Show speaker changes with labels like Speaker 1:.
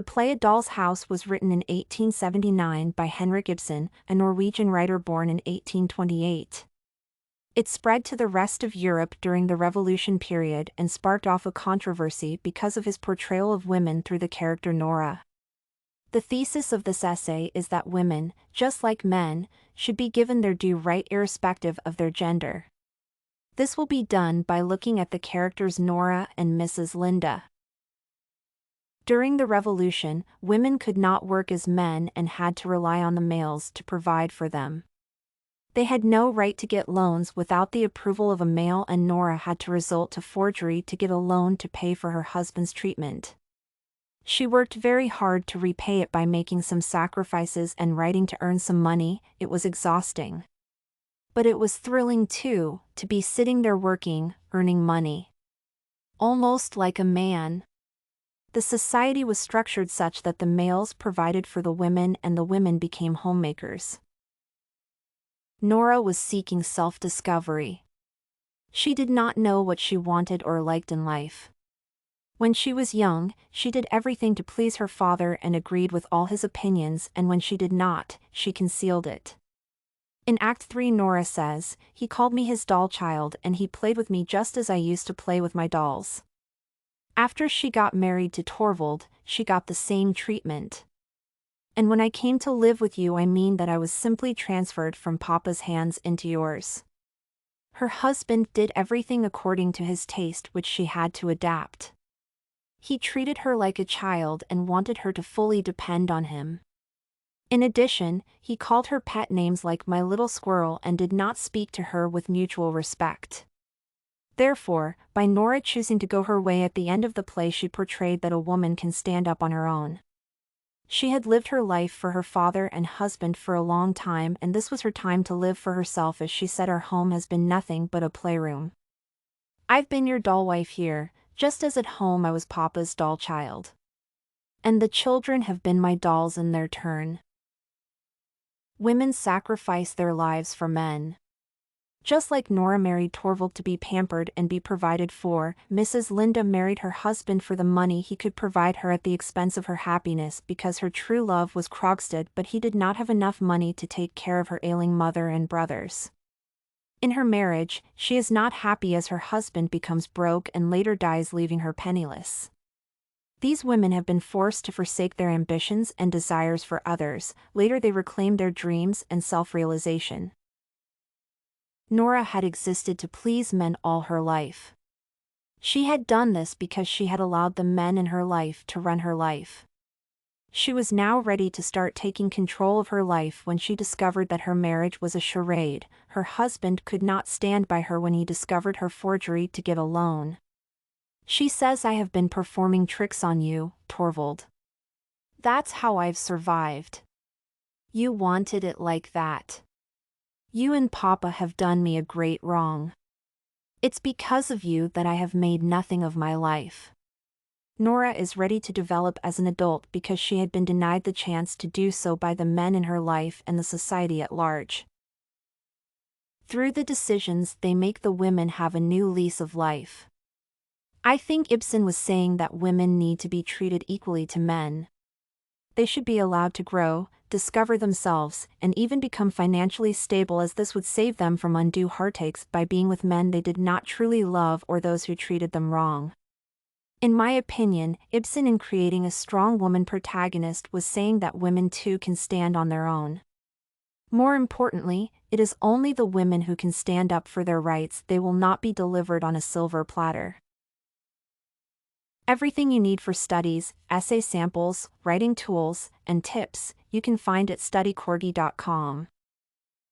Speaker 1: The play A Doll's House was written in 1879 by Henrik Ibsen, a Norwegian writer born in 1828. It spread to the rest of Europe during the Revolution period and sparked off a controversy because of his portrayal of women through the character Nora. The thesis of this essay is that women, just like men, should be given their due right irrespective of their gender. This will be done by looking at the characters Nora and Mrs. Linde. During the Revolution, women could not work as men and had to rely on the males to provide for them. They had no right to get loans without the approval of a male, and Nora had to resort to forgery to get a loan to pay for her husband's treatment. She worked very hard to repay it by making some sacrifices and writing to earn some money. It was exhausting. But it was thrilling too, to be sitting there working, earning money. Almost like a man. The society was structured such that the males provided for the women and the women became homemakers. Nora was seeking self-discovery. She did not know what she wanted or liked in life. When she was young, she did everything to please her father and agreed with all his opinions, and when she did not, she concealed it. In Act 3, Nora says, "He called me his doll child and he played with me just as I used to play with my dolls." After she got married to Torvald, she got the same treatment. "And when I came to live with you, I mean that I was simply transferred from Papa's hands into yours." Her husband did everything according to his taste, which she had to adapt. He treated her like a child and wanted her to fully depend on him. In addition, he called her pet names like "my little squirrel" and did not speak to her with mutual respect. Therefore, by Nora choosing to go her way at the end of the play, she portrayed that a woman can stand up on her own. She had lived her life for her father and husband for a long time, and this was her time to live for herself. As she said, "Our home has been nothing but a playroom. I've been your doll wife here, just as at home I was Papa's doll child. And the children have been my dolls in their turn." Women sacrifice their lives for men. Just like Nora married Torvald to be pampered and be provided for, Mrs. Linde married her husband for the money he could provide her at the expense of her happiness, because her true love was Krogstad, but he did not have enough money to take care of her ailing mother and brothers. In her marriage, she is not happy as her husband becomes broke and later dies, leaving her penniless. These women have been forced to forsake their ambitions and desires for others. Later they reclaim their dreams and self-realization. Nora had existed to please men all her life. She had done this because she had allowed the men in her life to run her life. She was now ready to start taking control of her life when she discovered that her marriage was a charade. Her husband could not stand by her when he discovered her forgery to get a loan. She says, "I have been performing tricks on you, Torvald. That's how I've survived. You wanted it like that. You and Papa have done me a great wrong. It's because of you that I have made nothing of my life." Nora is ready to develop as an adult because she had been denied the chance to do so by the men in her life and the society at large. Through the decisions they make, the women have a new lease of life. I think Ibsen was saying that women need to be treated equally to men. They should be allowed to grow, discover themselves, and even become financially stable, as this would save them from undue heartaches by being with men they did not truly love or those who treated them wrong. In my opinion, Ibsen, in creating a strong woman protagonist, was saying that women too can stand on their own. More importantly, it is only the women who can stand up for their rights. They will not be delivered on a silver platter. Everything you need for studies, essay samples, writing tools, and tips, you can find at studycorgi.com.